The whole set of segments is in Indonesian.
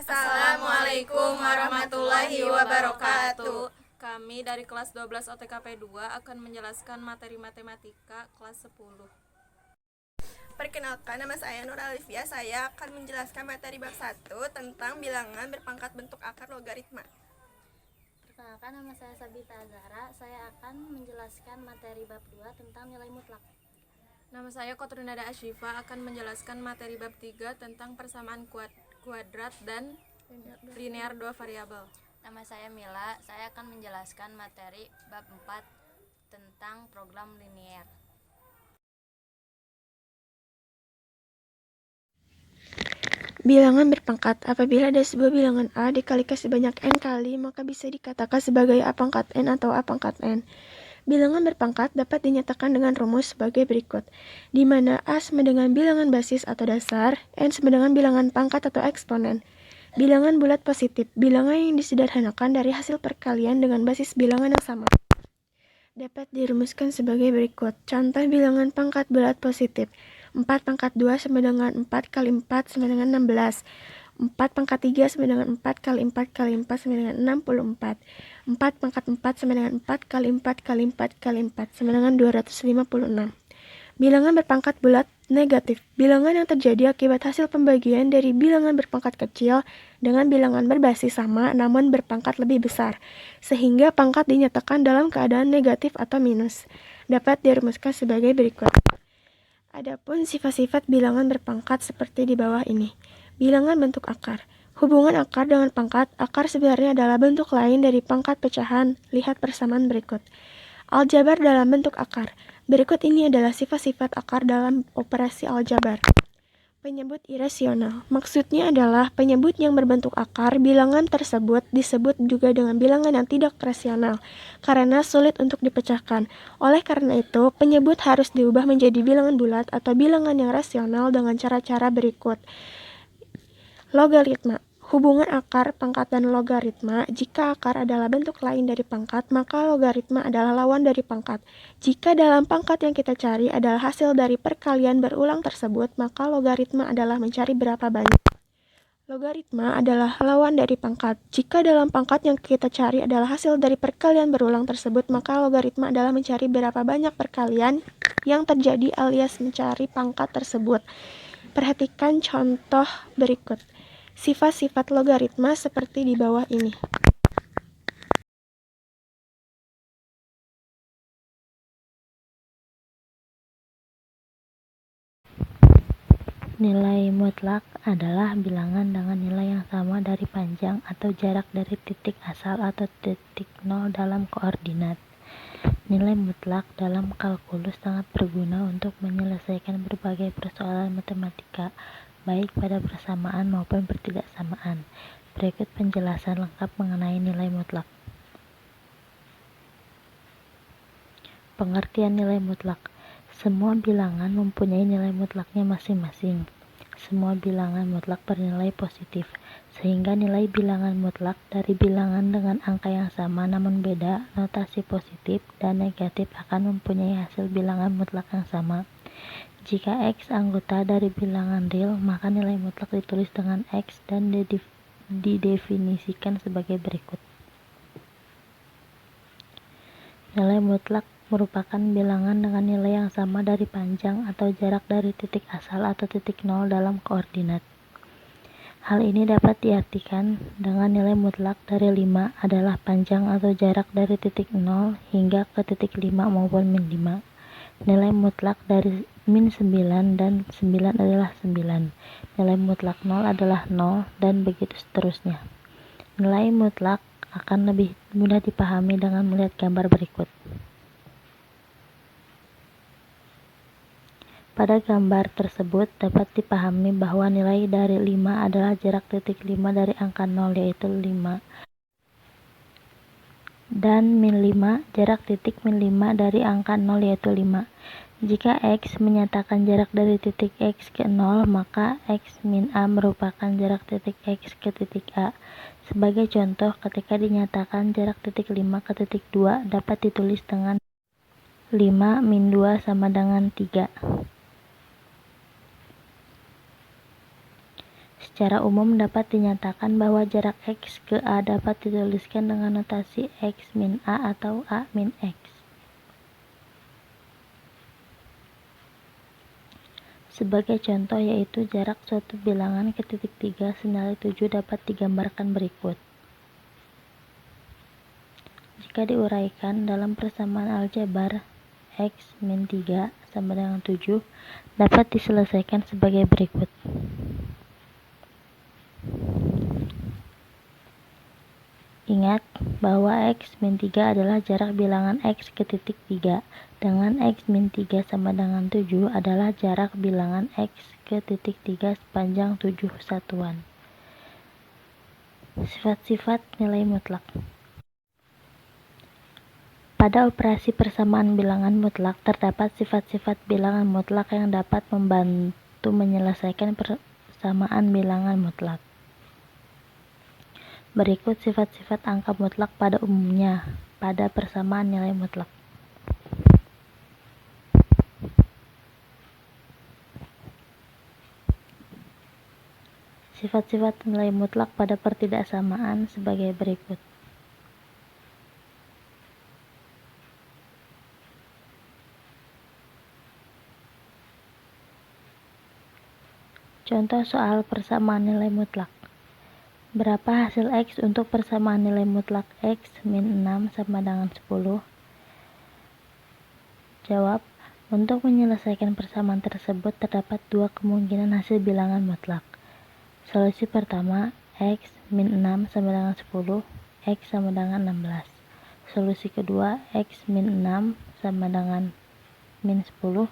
Assalamualaikum warahmatullahi wabarakatuh. Kami dari kelas 12 OTKP 2 akan menjelaskan materi matematika kelas 10. Perkenalkan, nama saya Nur Alifia. Saya akan menjelaskan materi bab 1 tentang bilangan berpangkat bentuk akar logaritma. Perkenalkan, nama saya Sabita Azhara. Saya akan menjelaskan materi bab 2 tentang nilai mutlak. Nama saya Kotrunada Asyifa akan menjelaskan materi bab 3 tentang persamaan kuadrat dan linear dua variabel. Nama saya Mila, saya akan menjelaskan materi bab 4 tentang program linier. Bilangan berpangkat. Apabila ada sebuah bilangan A dikalikan sebanyak n kali, maka bisa dikatakan sebagai A pangkat n atau A pangkat n. Bilangan berpangkat dapat dinyatakan dengan rumus sebagai berikut, di mana A sama dengan bilangan basis atau dasar, n sama dengan bilangan pangkat atau eksponen. Bilangan bulat positif, bilangan yang disederhanakan dari hasil perkalian dengan basis bilangan yang sama. Dapat dirumuskan sebagai berikut. Contoh bilangan pangkat bulat positif. 4 pangkat 2 sama dengan 4 kali 4 sama dengan 16. 4 pangkat 3 sama dengan 4 kali 4 kali 4 sama dengan 64. 4 pangkat 4 sama dengan 4 kali 4 kali 4 kali 4 sama dengan 256. Bilangan berpangkat bulat negatif. Bilangan yang terjadi akibat hasil pembagian dari bilangan berpangkat kecil dengan bilangan berbasis sama namun berpangkat lebih besar, sehingga pangkat dinyatakan dalam keadaan negatif atau minus. Dapat dirumuskan sebagai berikut. Adapun sifat-sifat bilangan berpangkat seperti di bawah ini. Bilangan bentuk akar. Hubungan akar dengan pangkat. Akar sebenarnya adalah bentuk lain dari pangkat pecahan. Lihat persamaan berikut. Aljabar dalam bentuk akar. Berikut ini adalah sifat-sifat akar dalam operasi aljabar. Penyebut irasional. Maksudnya adalah penyebut yang berbentuk akar. Bilangan tersebut disebut juga dengan bilangan yang tidak rasional, karena sulit untuk dipecahkan. Oleh karena itu, penyebut harus diubah menjadi bilangan bulat atau bilangan yang rasional dengan cara-cara berikut. Logaritma. Hubungan akar, pangkat, dan logaritma. Jika akar adalah bentuk lain dari pangkat, maka logaritma adalah lawan dari pangkat. Jika dalam pangkat yang kita cari adalah hasil dari perkalian berulang tersebut, maka logaritma adalah mencari berapa banyak. Logaritma adalah lawan dari pangkat. Jika dalam pangkat yang kita cari adalah hasil dari perkalian berulang tersebut, maka logaritma adalah mencari berapa banyak perkalian yang terjadi alias mencari pangkat tersebut. Perhatikan contoh berikut. Sifat-sifat logaritma seperti di bawah ini. Nilai mutlak adalah bilangan dengan nilai yang sama dari panjang atau jarak dari titik asal atau titik nol dalam koordinat. Nilai mutlak dalam kalkulus sangat berguna untuk menyelesaikan berbagai persoalan matematika, baik pada persamaan maupun pertidaksamaan. Berikut penjelasan lengkap mengenai nilai mutlak. Pengertian nilai mutlak. Semua bilangan mempunyai nilai mutlaknya masing-masing. Semua bilangan mutlak bernilai positif, sehingga nilai bilangan mutlak dari bilangan dengan angka yang sama namun beda notasi positif dan negatif akan mempunyai hasil bilangan mutlak yang sama. Jika X anggota dari bilangan real, maka nilai mutlak ditulis dengan X dan didefinisikan sebagai berikut. Nilai mutlak merupakan bilangan dengan nilai yang sama dari panjang atau jarak dari titik asal atau titik nol dalam koordinat. Hal ini dapat diartikan dengan nilai mutlak dari 5 adalah panjang atau jarak dari titik 0 hingga ke titik 5 maupun min 5. Nilai mutlak dari min 9 dan 9 adalah 9. Nilai mutlak 0 adalah 0 dan begitu seterusnya. Nilai mutlak akan lebih mudah dipahami dengan melihat gambar berikut. Pada gambar tersebut dapat dipahami bahwa nilai dari 5 adalah jarak titik 5 dari angka 0 yaitu 5. Dan min 5 jarak titik min 5 dari angka 0 yaitu 5. Jika X menyatakan jarak dari titik X ke 0, maka X min A merupakan jarak titik X ke titik A. Sebagai contoh, ketika dinyatakan jarak titik 5 ke titik 2 dapat ditulis dengan 5 min 2 sama dengan 3. Secara umum dapat dinyatakan bahwa jarak X ke A dapat dituliskan dengan notasi X min A atau A min X. Sebagai contoh yaitu jarak suatu bilangan ke titik 3 senilai 7 dapat digambarkan berikut. Jika diuraikan dalam persamaan aljabar, X min 3 sama dengan 7 dapat diselesaikan sebagai berikut. Ingat bahwa X min 3 adalah jarak bilangan X ke titik 3, dengan X min 3 sama dengan 7 adalah jarak bilangan X ke titik 3 sepanjang 7 satuan. Sifat-sifat nilai mutlak. Pada operasi persamaan bilangan mutlak, terdapat sifat-sifat bilangan mutlak yang dapat membantu menyelesaikan persamaan bilangan mutlak. Berikut sifat-sifat angka mutlak pada umumnya pada persamaan nilai mutlak. Sifat-sifat nilai mutlak pada pertidaksamaan sebagai berikut. Contoh soal persamaan nilai mutlak. Berapa hasil X untuk persamaan nilai mutlak X min 6 sama dengan 10? Jawab, untuk menyelesaikan persamaan tersebut terdapat dua kemungkinan hasil bilangan mutlak. Solusi pertama, X min 6 sama dengan 10, X sama dengan 16. Solusi kedua, X min 6 sama dengan min 10,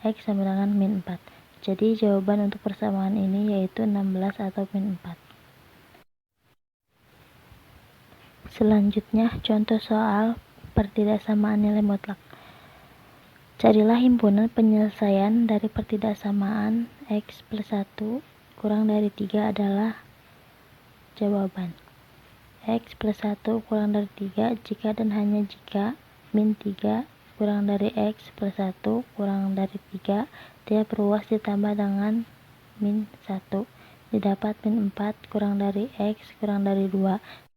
X sama dengan min 4. Jadi jawaban untuk persamaan ini yaitu 16 atau min 4. Selanjutnya, contoh soal pertidaksamaan nilai mutlak. Carilah himpunan penyelesaian dari pertidaksamaan X plus 1 kurang dari 3 adalah jawaban. X plus 1 kurang dari 3 jika dan hanya jika min 3 kurang dari X plus 1 kurang dari 3 tidak perluas ditambah dengan min 1. Didapat min 4 kurang dari X kurang dari 2.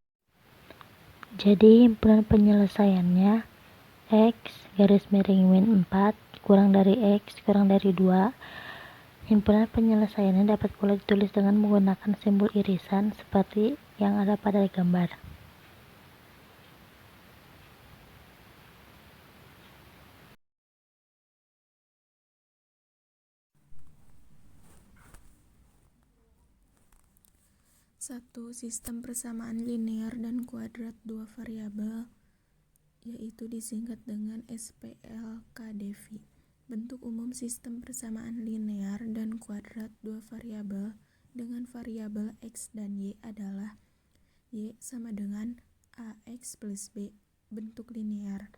Jadi himpunan penyelesaiannya X garis miring min 4 kurang dari X kurang dari 2. Himpunan penyelesaiannya dapat pula ditulis dengan menggunakan simbol irisan seperti yang ada pada gambar. Satu, sistem persamaan linear dan kuadrat dua variabel, yaitu disingkat dengan SPLKdV. Bentuk umum sistem persamaan linear dan kuadrat dua variabel dengan variabel X dan Y adalah Y sama dengan AX plus B, bentuk linear.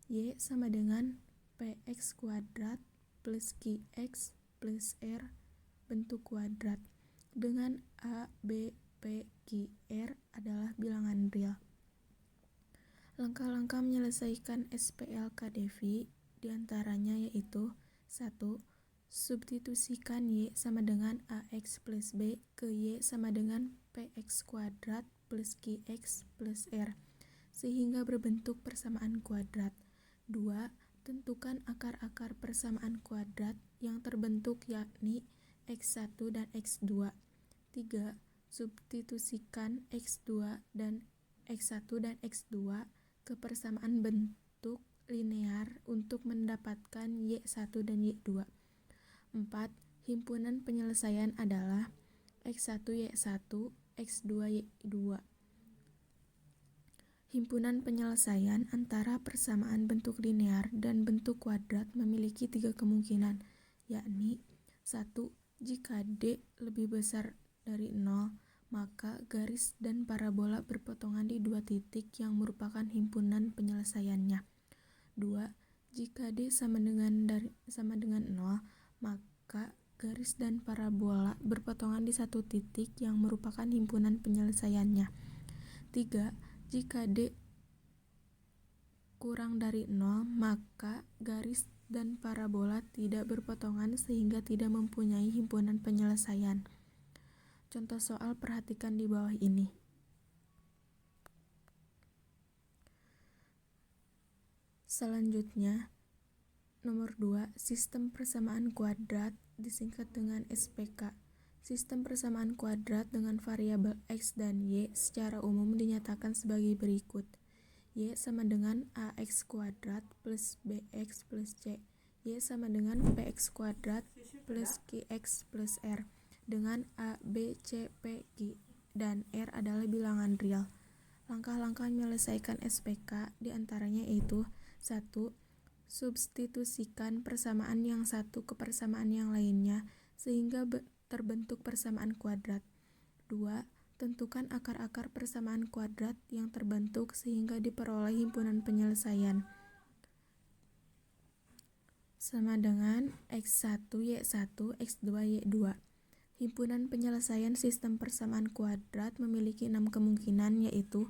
Y sama dengan PX kuadrat plus QX plus R, bentuk kuadrat, dengan A, B, P, Q, R adalah bilangan real. Langkah-langkah menyelesaikan SPLKdV diantaranya yaitu 1. Substitusikan Y sama dengan AX plus B ke Y sama dengan PX kuadrat plus QX plus R sehingga berbentuk persamaan kuadrat. 2. Tentukan akar-akar persamaan kuadrat yang terbentuk yakni X1 dan X2. 3. Substitusikan X2 dan X1 dan X2 ke persamaan bentuk linear untuk mendapatkan Y1 dan Y2. 4. Himpunan penyelesaian adalah X1 Y1, X2 Y2. Himpunan penyelesaian antara persamaan bentuk linear dan bentuk kuadrat memiliki 3 kemungkinan, yakni 1. Jika D lebih besar dari 0, maka garis dan parabola berpotongan di dua titik yang merupakan himpunan penyelesaiannya. 2. Jika D sama dengan 0, maka garis dan parabola berpotongan di satu titik yang merupakan himpunan penyelesaiannya. 3. Jika D kurang dari 0, maka garis dan parabola tidak berpotongan sehingga tidak mempunyai himpunan penyelesaian. Contoh soal perhatikan di bawah ini. Selanjutnya, nomor 2, sistem persamaan kuadrat disingkat dengan SPK. Sistem persamaan kuadrat dengan variabel X dan Y secara umum dinyatakan sebagai berikut. Y sama dengan AX kuadrat plus BX plus C. Y sama dengan PX kuadrat plus QX plus R. Dengan A, B, C, P, Q, dan R adalah bilangan real. Langkah-langkah menyelesaikan SPK diantaranya yaitu 1. Substitusikan persamaan yang satu ke persamaan yang lainnya sehingga terbentuk persamaan kuadrat. 2. Tentukan akar-akar persamaan kuadrat yang terbentuk sehingga diperoleh himpunan penyelesaian sama dengan X1, Y1, X2, Y2. Himpunan penyelesaian sistem persamaan kuadrat memiliki 6 kemungkinan, yaitu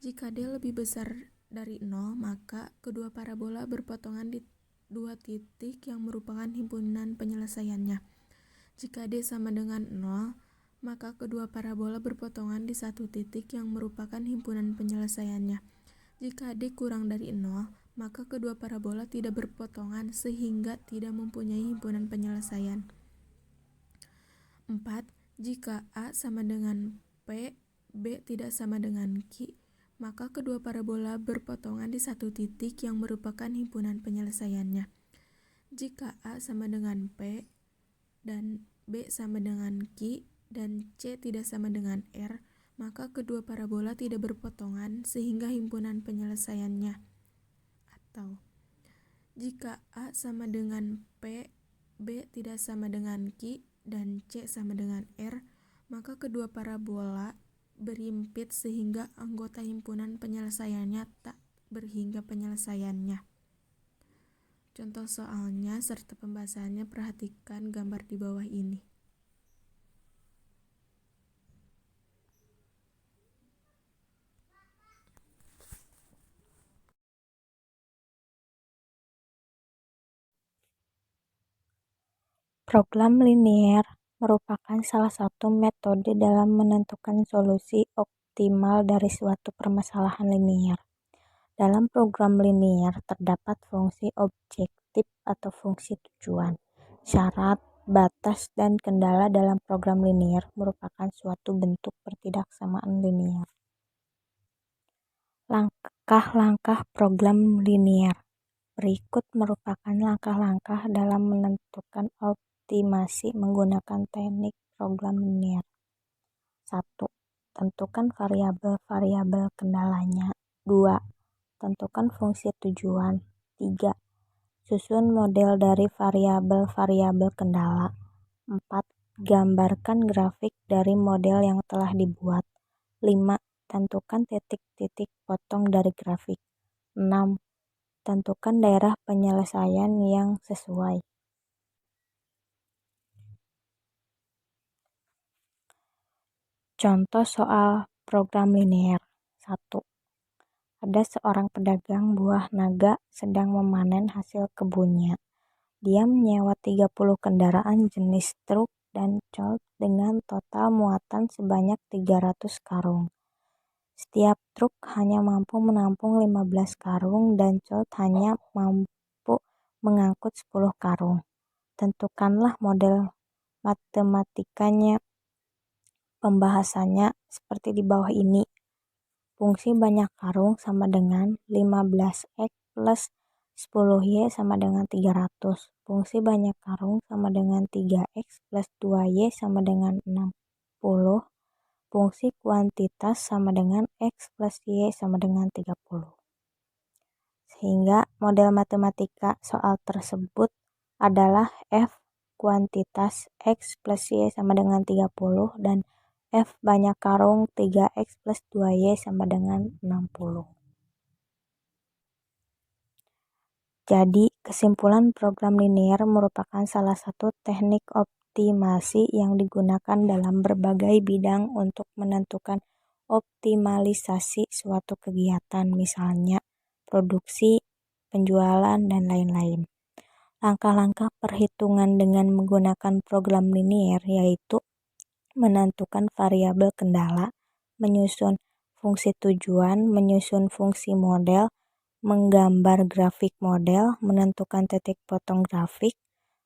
jika D lebih besar dari 0, maka kedua parabola berpotongan di dua titik yang merupakan himpunan penyelesaiannya. Jika D sama dengan 0, maka kedua parabola berpotongan di satu titik yang merupakan himpunan penyelesaiannya. Jika D kurang dari 0, maka kedua parabola tidak berpotongan sehingga tidak mempunyai himpunan penyelesaian. 4. Jika A sama dengan P, B tidak sama dengan Q, maka kedua parabola berpotongan di satu titik yang merupakan himpunan penyelesaiannya. Jika A sama dengan P dan B sama dengan Q dan C tidak sama dengan R, maka kedua parabola tidak berpotongan sehingga himpunan penyelesaiannya. Atau jika A sama dengan P, B tidak sama dengan Q, dan C sama dengan R, maka kedua parabola berhimpit sehingga anggota himpunan penyelesaiannya tak berhingga penyelesaiannya. Contoh soalnya serta pembahasannya perhatikan gambar di bawah ini. Program linier merupakan salah satu metode dalam menentukan solusi optimal dari suatu permasalahan linier. Dalam program linier terdapat fungsi objektif atau fungsi tujuan. Syarat, batas, dan kendala dalam program linier merupakan suatu bentuk pertidaksamaan linier. Langkah-langkah program linier berikut merupakan langkah-langkah dalam menentukan optimasi menggunakan teknik program linier. 1. Tentukan variabel-variabel kendalanya. 2. Tentukan fungsi tujuan. 3. Susun model dari variabel-variabel kendala. 4. Gambarkan grafik dari model yang telah dibuat. 5. Tentukan titik-titik potong dari grafik. 6. Tentukan daerah penyelesaian yang sesuai. Contoh soal program linier. 1. Ada seorang pedagang buah naga sedang memanen hasil kebunnya. Dia menyewa 30 kendaraan jenis truk dan colt dengan total muatan sebanyak 300 karung. Setiap truk hanya mampu menampung 15 karung dan colt hanya mampu mengangkut 10 karung. Tentukanlah model matematikanya. Pembahasannya seperti di bawah ini. Fungsi banyak karung sama dengan 15X plus 10Y sama dengan 300. Fungsi banyak karung sama dengan 3X plus 2Y sama dengan 60. Fungsi kuantitas sama dengan X plus Y sama dengan 30. Sehingga model matematika soal tersebut adalah F kuantitas X plus Y sama dengan 30 dan F banyak karung 3X plus 2Y sama dengan 60. Jadi, kesimpulan program linier merupakan salah satu teknik optimasi yang digunakan dalam berbagai bidang untuk menentukan optimalisasi suatu kegiatan, misalnya produksi, penjualan, dan lain-lain. Langkah-langkah perhitungan dengan menggunakan program linier yaitu menentukan variabel kendala, menyusun fungsi tujuan, menyusun fungsi model, menggambar grafik model, menentukan titik potong grafik,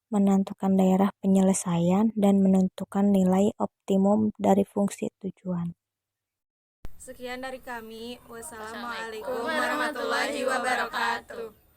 menentukan daerah penyelesaian, dan menentukan nilai optimum dari fungsi tujuan. Sekian dari kami. Wassalamualaikum warahmatullahi wabarakatuh.